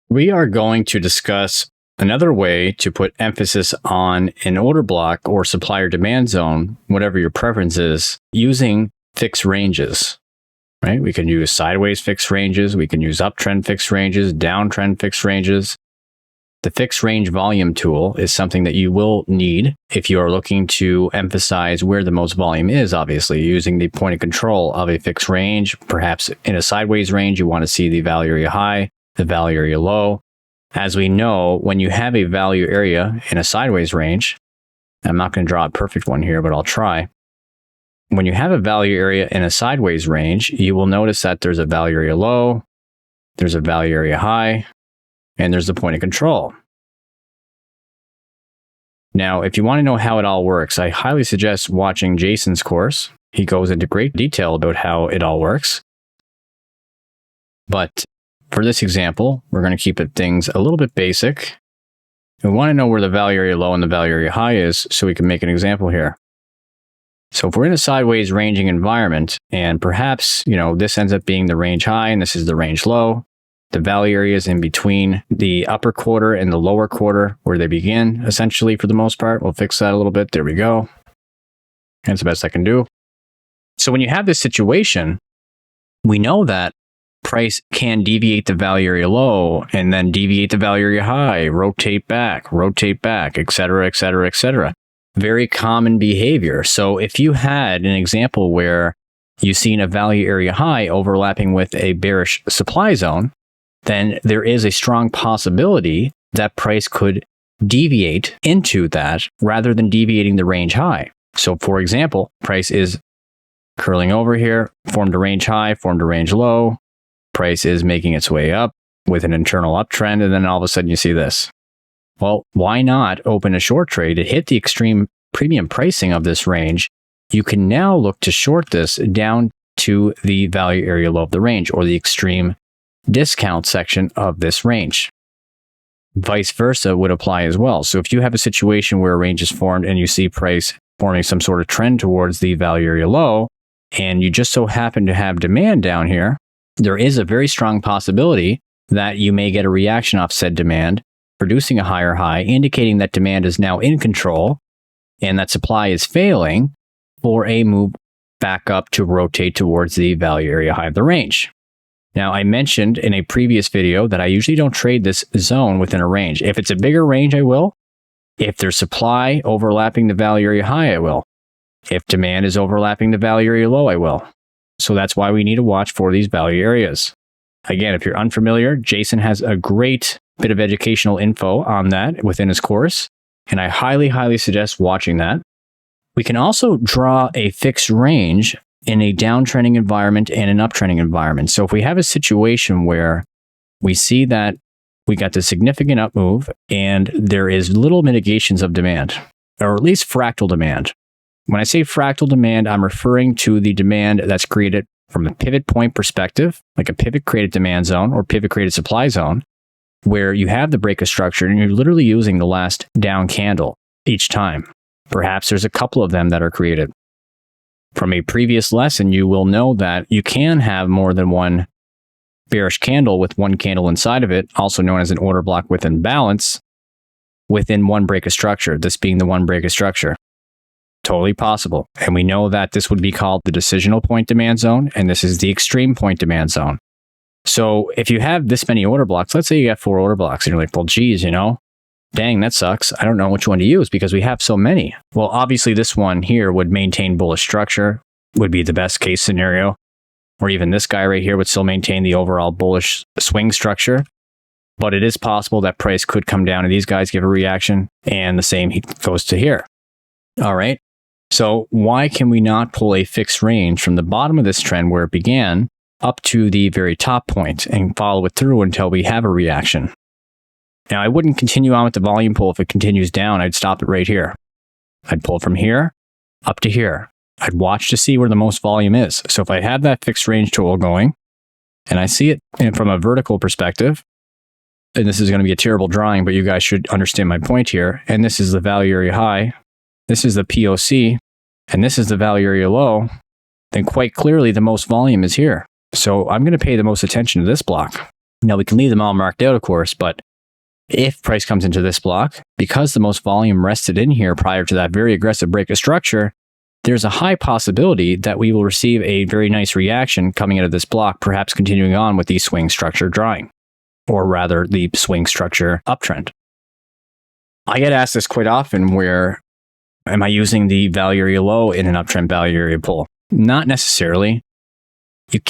We are going to discuss another way to put emphasis on an order block or supplier demand zone, whatever your preference is, using fixed ranges, right? We can use sideways fixed ranges. We can use uptrend fixed ranges, downtrend fixed ranges. The fixed range volume tool is something that you will need if you are looking to emphasize where the most volume is, obviously, using the point of control of a fixed range. Perhaps in a sideways range, you want to see the value area high, the value area low. As we know, when you have a value area in a sideways range, I'm not going to draw a perfect one here, but I'll try. When you have a value area in a sideways range, you will notice that there's a value area low, there's a value area high, and there's the point of control. Now, if you want to know how it all works, I highly suggest watching Jayson's course. He goes into great detail about how it all works. But for this example, we're going to keep things a little bit basic. We want to know where the value area low and the value area high is so we can make an example here. So if we're in a sideways ranging environment, and perhaps, this ends up being the range high and this is the range low, the value areas in between the upper quarter and the lower quarter where they begin, essentially, for the most part. We'll fix that a little bit. There we go. That's the best I can do. So when you have this situation, we know that price can deviate the value area low and then deviate the value area high, rotate back, et cetera, et cetera, et cetera. Very common behavior. So if you had an example where you've seen a value area high overlapping with a bearish supply zone, then there is a strong possibility that price could deviate into that rather than deviating the range high. So for example, price is curling over here, formed a range high, formed a range low. Price is making its way up with an internal uptrend, and then all of a sudden you see this. Well, why not open a short trade to hit the extreme premium pricing of this range? You can now look to short this down to the value area low of the range or the extreme discount section of this range. Vice versa would apply as well. So if you have a situation where a range is formed and you see price forming some sort of trend towards the value area low, and you just so happen to have demand down here, there is a very strong possibility that you may get a reaction off said demand, producing a higher high, indicating that demand is now in control and that supply is failing for a move back up to rotate towards the value area high of the range. Now, I mentioned in a previous video that I usually don't trade this zone within a range. If it's a bigger range, I will. If there's supply overlapping the value area high, I will. If demand is overlapping the value area low, I will. So that's why we need to watch for these value areas. Again, if you're unfamiliar, Jayson has a great bit of educational info on that within his course, and I highly, highly suggest watching that. We can also draw a fixed range in a downtrending environment and an uptrending environment. So if we have a situation where we see that we got the significant up move and there is little mitigations of demand, or at least fractal demand. When I say fractal demand, I'm referring to the demand that's created from a pivot point perspective, like a pivot created demand zone or pivot created supply zone, where you have the break of structure and you're literally using the last down candle each time. Perhaps there's a couple of them that are created. From a previous lesson, you will know that you can have more than one bearish candle with one candle inside of it, also known as an order block within balance, within one break of structure, this being the one break of structure. Totally possible. And we know that this would be called the decisional point demand zone, and this is the extreme point demand zone. So if you have this many order blocks, let's say you have 4 order blocks, and you're like, well, geez, dang, that sucks. I don't know which one to use because we have so many. Well, obviously this one here would maintain bullish structure, would be the best case scenario. Or even this guy right here would still maintain the overall bullish swing structure. But it is possible that price could come down and these guys give a reaction, and the same goes to here. All right. So why can we not pull a fixed range from the bottom of this trend where it began up to the very top point and follow it through until we have a reaction? Now, I wouldn't continue on with the volume pull. If it continues down, I'd stop it right here. I'd pull from here up to here. I'd watch to see where the most volume is. So if I have that fixed range tool going and I see it from a vertical perspective, and this is going to be a terrible drawing, but you guys should understand my point here. And this is the value area high. This is the POC, and this is the value area low. Then quite clearly, the most volume is here. So I'm going to pay the most attention to this block. Now we can leave them all marked out, of course, but if price comes into this block, because the most volume rested in here prior to that very aggressive break of structure, there's a high possibility that we will receive a very nice reaction coming out of this block, perhaps continuing on with the swing structure drawing, or rather the swing structure uptrend. I get asked this quite often, where am I using the value area low in an uptrend value area pull? Not necessarily. You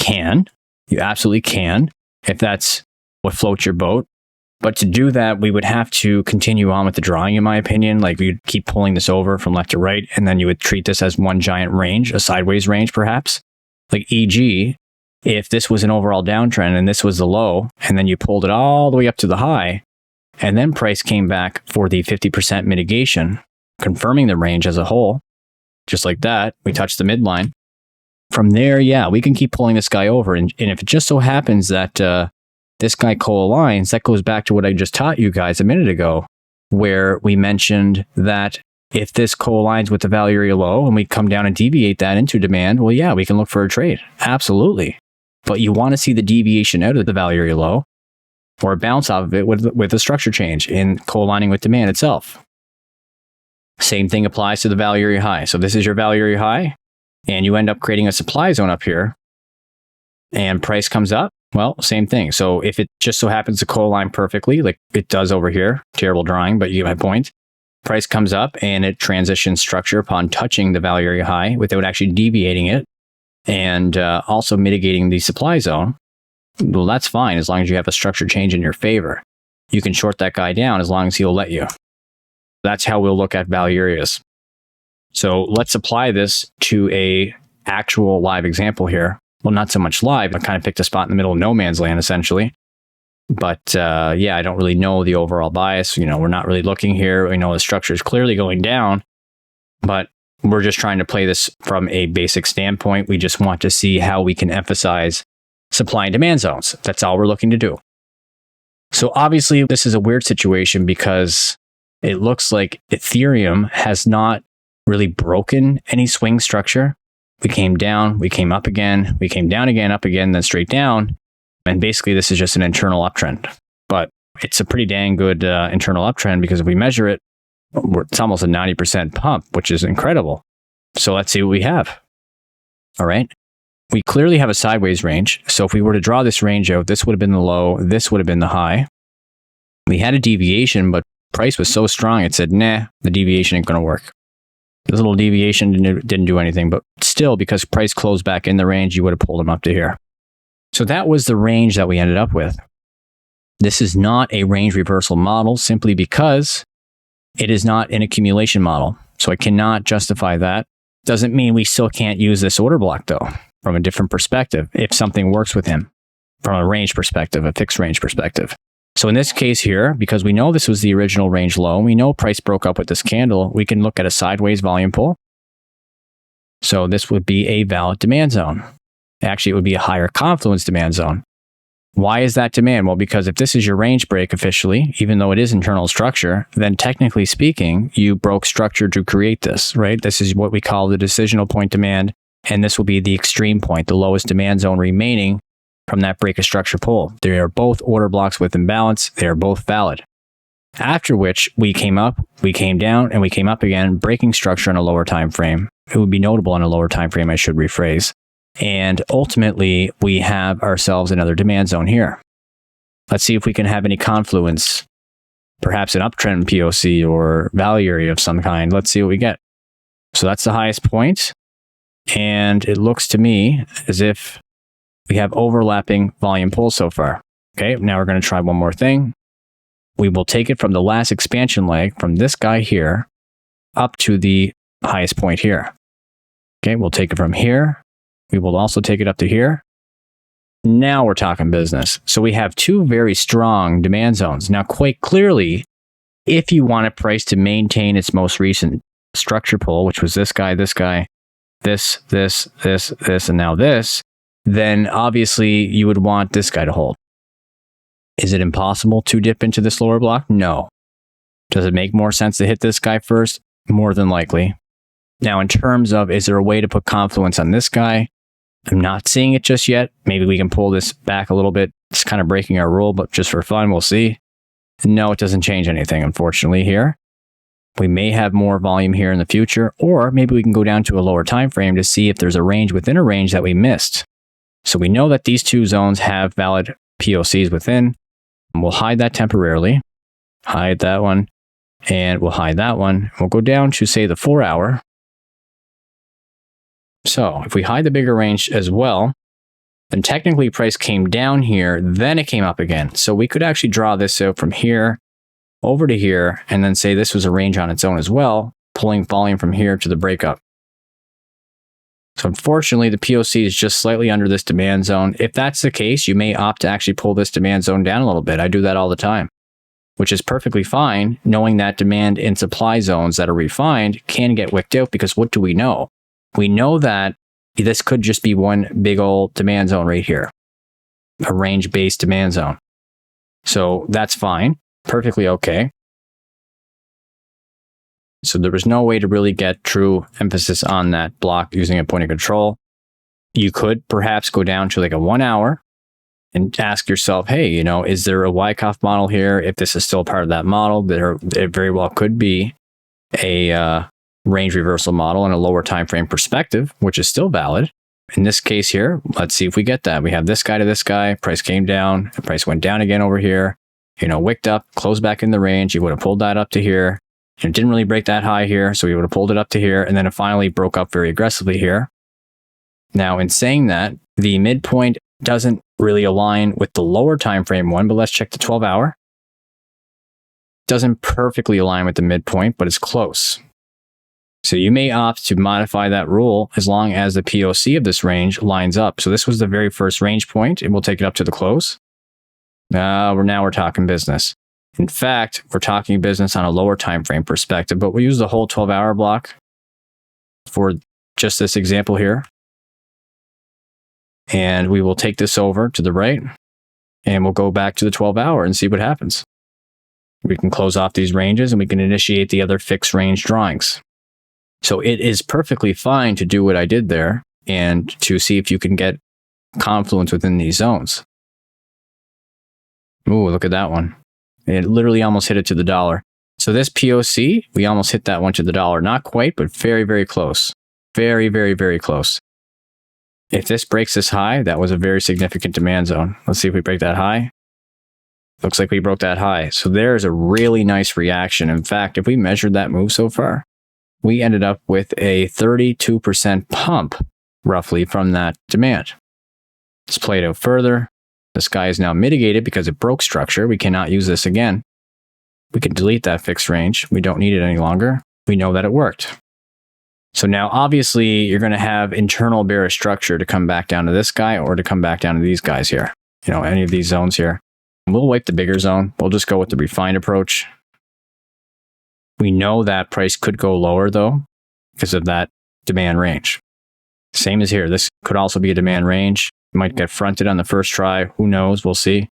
absolutely can, if that's what floats your boat. But to do that, we would have to continue on with the drawing, in my opinion. Like, we'd keep pulling this over from left to right, and then you would treat this as one giant range, a sideways range perhaps. Like, e.g., if this was an overall downtrend and this was the low, and then you pulled it all the way up to the high, and then price came back for the 50% mitigation, confirming the range as a whole, just like that, we touched the midline. From there, yeah, we can keep pulling this guy over. And if it just so happens that this guy co-aligns, that goes back to what I just taught you guys a minute ago, where we mentioned that if this co-aligns with the value area low and we come down and deviate that into demand, well, yeah, we can look for a trade. Absolutely. But you want to see the deviation out of the value area low or a bounce off of it with a structure change in co-aligning with demand itself. Same thing applies to the value area high. So this is your value area high, and you end up creating a supply zone up here, and price comes up. Well, same thing. So if it just so happens to co-align perfectly, like it does over here, terrible drawing, but you get my point. Price comes up and it transitions structure upon touching the value area high without actually deviating it, and also mitigating the supply zone. Well, that's fine as long as you have a structure change in your favor. You can short that guy down as long as he'll let you. That's how we'll look at value areas. So let's apply this to a actual live example here. Well, not so much live. I kind of picked a spot in the middle of no man's land, essentially. But yeah, I don't really know the overall bias. We're not really looking here. We know the structure is clearly going down, but we're just trying to play this from a basic standpoint. We just want to see how we can emphasize supply and demand zones. That's all we're looking to do. So obviously, this is a weird situation because it looks like Ethereum has not really broken any swing structure. We came down, we came up again, we came down again, up again, then straight down. And basically, this is just an internal uptrend. But it's a pretty dang good internal uptrend, because if we measure it, it's almost a 90% pump, which is incredible. So let's see what we have. All right. We clearly have a sideways range. So if we were to draw this range out, this would have been the low, this would have been the high. We had a deviation, but price was so strong, it said, nah, the deviation ain't going to work. This little deviation didn't do anything, but still, because price closed back in the range, you would have pulled them up to here. So that was the range that we ended up with. This is not a range reversal model, simply because it is not an accumulation model. So I cannot justify that. Doesn't mean we still can't use this order block, though, from a different perspective, if something works with him, from a range perspective, a fixed range perspective. So in this case here, because we know this was the original range low, and we know price broke up with this candle, we can look at a sideways volume pull. So this would be a valid demand zone. Actually, it would be a higher confluence demand zone. Why is that demand? Well, because if this is your range break officially, even though it is internal structure, then technically speaking, you broke structure to create this, right? This is what we call the decisional point demand, and this will be the extreme point, the lowest demand zone remaining from that break of structure pull. They are both order blocks with imbalance. They are both valid. After which we came up, we came down, and we came up again, breaking structure in a lower time frame. It would be notable in a lower time frame, I should rephrase. And ultimately, we have ourselves another demand zone here. Let's see if we can have any confluence, perhaps an uptrend POC or value area of some kind. Let's see what we get. So that's the highest point. And it looks to me as if we have overlapping volume pulls so far. Okay, now we're going to try one more thing. We will take it from the last expansion leg, from this guy here, up to the highest point here. Okay, we'll take it from here. We will also take it up to here. Now we're talking business. So we have two very strong demand zones. Now, quite clearly, if you want a price to maintain its most recent structure pull, which was this guy, this, and now this, then obviously you would want this guy to hold. Is it impossible to dip into this lower block? No. Does it make more sense to hit this guy first? More than likely. Now, in terms of, is there a way to put confluence on this guy? I'm not seeing it just yet. Maybe we can pull this back a little bit It's kind of breaking our rule, but just for fun, we'll see. No, it doesn't change anything, unfortunately, here. We may have more volume here in the future, or maybe we can go down to a lower time frame to see if there's a range within a range that we missed. So we know that these two zones have valid POCs within. We'll hide that temporarily, hide that one, and we'll hide that one. We'll go down to, say, the 4 hour. So if we hide the bigger range as well, then technically price came down here, then it came up again. So we could actually draw this out from here over to here, and then say this was a range on its own as well, pulling volume from here to the breakup. So unfortunately, the POC is just slightly under this demand zone. If that's the case, you may opt to actually pull this demand zone down a little bit. I do that all the time, which is perfectly fine, knowing that demand and supply zones that are refined can get wicked out, because what do we know? We know that this could just be one big old demand zone right here, a range-based demand zone. So that's fine, perfectly okay. So there was no way to really get true emphasis on that block using a point of control. You could perhaps go down to like a 1 hour and ask yourself, hey, you know, is there a Wyckoff model here? If this is still part of that model, there very well could be a range reversal model in a lower time frame perspective, which is still valid. In this case here, let's see if we get that. We have this guy to this guy, price came down, the price went down again over here, you know, wicked up, closed back in the range. You would have pulled that up to here. It didn't really break that high here, so we would have pulled it up to here, and then it finally broke up very aggressively here. Now, in saying that, the midpoint doesn't really align with the lower time frame one, but let's check the 12 hour. Doesn't perfectly align with the midpoint, but it's close. So you may opt to modify that rule as long as the POC of this range lines up. So this was the very first range point, and we'll take it up to the close. Now we're talking business. In fact, we're talking business on a lower time frame perspective, but we'll use the whole 12-hour block for just this example here. And we will take this over to the right, and we'll go back to the 12-hour and see what happens. We can close off these ranges, and we can initiate the other fixed range drawings. So it is perfectly fine to do what I did there and to see if you can get confluence within these zones. Ooh, look at that one. It literally almost hit it to the dollar. So this POC, we almost hit that one to the dollar. Not quite, but very, very close. Very, very, very close. If this breaks this high, that was a very significant demand zone. Let's see if we break that high. Looks like we broke that high. So there's a really nice reaction. In fact, if we measured that move so far, we ended up with a 32% pump, roughly, from that demand. Let's play it out further. The sky is now mitigated because it broke structure. We cannot use this again. We can delete that fixed range. We don't need it any longer. We know that it worked. So now, obviously, you're going to have internal bearish structure to come back down to this guy or to come back down to these guys here. You know, any of these zones here. We'll wipe the bigger zone. We'll just go with the refined approach. We know that price could go lower, though, because of that demand range. Same as here. This could also be a demand range. Might get fronted on the first try. Who knows? We'll see.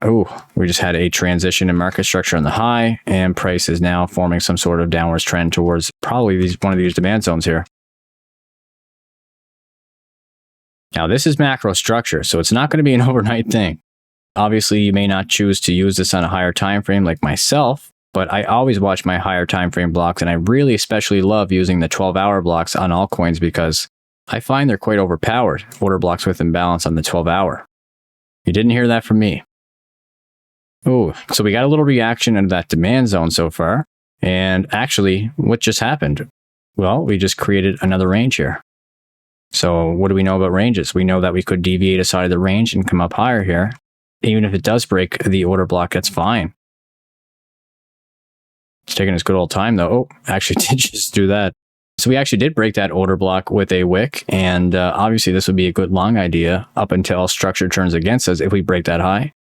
Oh, we just had a transition in market structure on the high, and price is now forming some sort of downwards trend towards probably one of these demand zones here. Now, this is macro structure, so it's not going to be an overnight thing. Obviously, you may not choose to use this on a higher time frame like myself, but I always watch my higher time frame blocks, and I really especially love using the 12-hour blocks on altcoins because I find they're quite overpowered, order blocks with imbalance on the 12-hour. You didn't hear that from me. Oh, so we got a little reaction into that demand zone so far. And actually, what just happened? Well, we just created another range here. So what do we know about ranges? We know that we could deviate aside of the range and come up higher here. Even if it does break the order block, that's fine. It's taking its good old time, though. Oh, actually did just do that. So we actually did break that order block with a wick, and obviously this would be a good long idea up until structure turns against us if we break that high.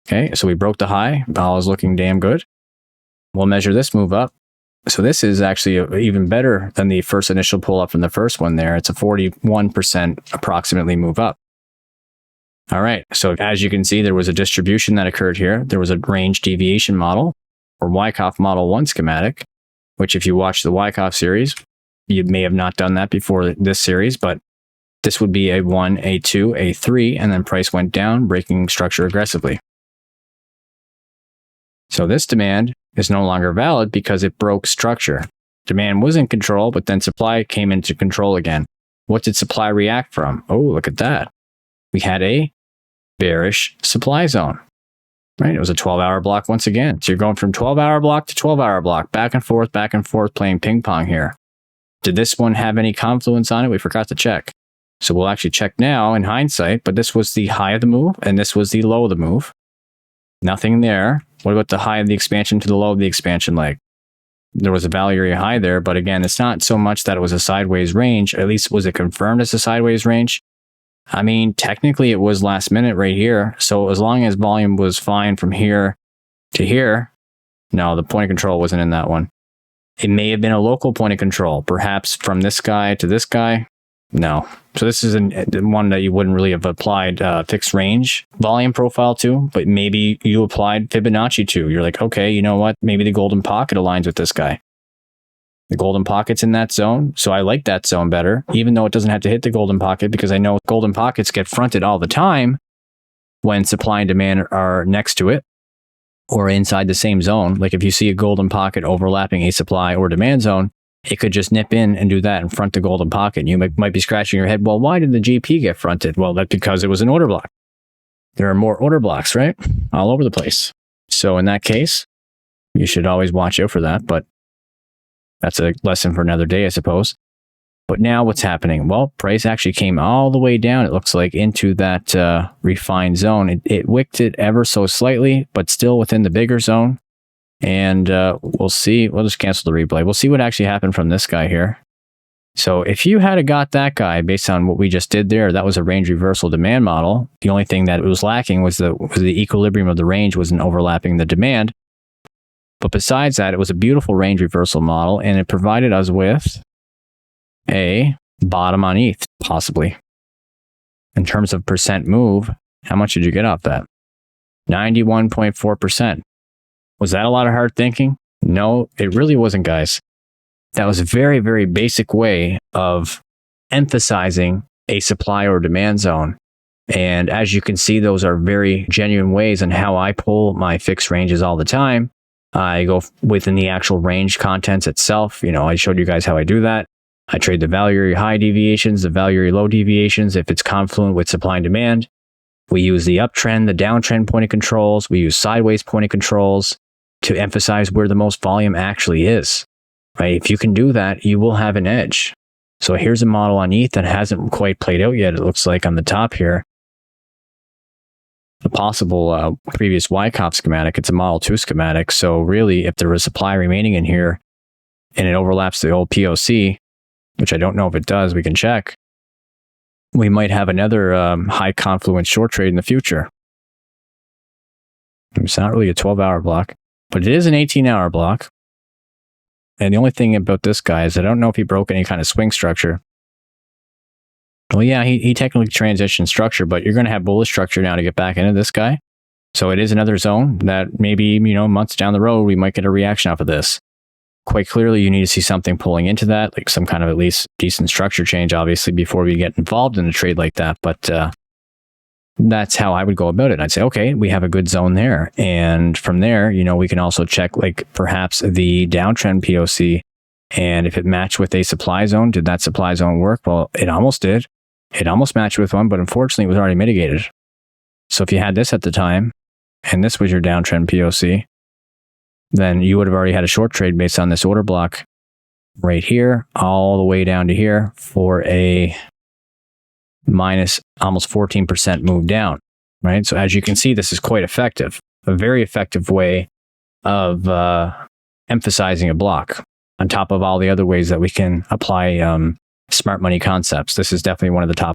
Okay, so we broke the high. All is looking damn good. We'll measure this move up. So this is actually even better than the first initial pull up from the first one there. It's a 41% approximately move up. All right, so as you can see, there was a distribution that occurred here. There was a range deviation model, or Wyckoff Model 1 schematic, which if you watch the Wyckoff series, you may have not done that before this series, but this would be A1, A2, A3, and then price went down, breaking structure aggressively. So this demand is no longer valid because it broke structure. Demand was in control, but then supply came into control again. What did supply react from? Oh, look at that. We had a bearish supply zone, right? It was a 12-hour block once again. So you're going from 12-hour block to 12-hour block, back and forth, playing ping pong here. Did this one have any confluence on it? We forgot to check. So we'll actually check now in hindsight, but this was the high of the move and this was the low of the move. Nothing there. What about the high of the expansion to the low of the expansion leg? There was a value area high there, but again, it's not so much that it was a sideways range. At least was it confirmed as a sideways range? I mean, technically it was last minute right here. So as long as volume was fine from here to here, no, the point of control wasn't in that one. It may have been a local point of control, perhaps from this guy to this guy. No. So this is one that you wouldn't really have applied fixed range volume profile to, but maybe you applied Fibonacci to. You're like, okay, you know what? Maybe the golden pocket aligns with this guy. The golden pocket's in that zone, so I like that zone better, even though it doesn't have to hit the golden pocket, because I know golden pockets get fronted all the time when supply and demand are next to it or inside the same zone. Like if you see a golden pocket overlapping a supply or demand zone, it could just nip in and do that and front the golden pocket. You might be scratching your head, well, why did the GP get fronted? Well, that's because it was an order block. There are more order blocks, right? All over the place. So in that case, you should always watch out for that, but that's a lesson for another day, I suppose. But now what's happening? Well, price actually came all the way down, it looks like, into that refined zone. It wicked it ever so slightly, but still within the bigger zone. And we'll see. We'll just cancel the replay. We'll see what actually happened from this guy here. So if you had got that guy based on what we just did there, that was a range reversal demand model. The only thing that was lacking was the equilibrium of the range wasn't overlapping the demand. But besides that, it was a beautiful range reversal model, and it provided us with a bottom on ETH, possibly. In terms of percent move, how much did you get off that? 91.4%. Was that a lot of hard thinking? No, it really wasn't, guys. That was a very, very basic way of emphasizing a supply or demand zone. And as you can see, those are very genuine ways on how I pull my fixed ranges all the time. I go within the actual range contents itself. I showed you guys how I do that. I trade the value area high deviations, the value area low deviations if it's confluent with supply and demand. We use the uptrend, the downtrend point of controls. We use sideways point of controls to emphasize where the most volume actually is, right? If you can do that, you will have an edge. So here's a model on ETH that hasn't quite played out yet. It looks like on the top here, the possible previous Wyckoff schematic. It's a Model 2 schematic. So really, if there was supply remaining in here and it overlaps the old POC, which I don't know if it does, we can check, we might have another high confluence short trade in the future. It's not really a 12-hour block, but it is an 18-hour block. And the only thing about this guy is I don't know if he broke any kind of swing structure. Well, yeah, he technically transitioned structure, but you're going to have bullish structure now to get back into this guy. So it is another zone that maybe, months down the road, we might get a reaction off of this. Quite clearly, you need to see something pulling into that, like some kind of at least decent structure change, obviously, before we get involved in a trade like that. But that's how I would go about it. I'd say, okay, we have a good zone there. And from there, we can also check like perhaps the downtrend POC. And if it matched with a supply zone, did that supply zone work? Well, it almost did. It almost matched with one, but unfortunately, it was already mitigated. So if you had this at the time, and this was your downtrend POC, then you would have already had a short trade based on this order block right here, all the way down to here for a minus almost 14% move down, right? So as you can see, this is quite effective, a very effective way of emphasizing a block on top of all the other ways that we can apply smart money concepts. This is definitely one of the top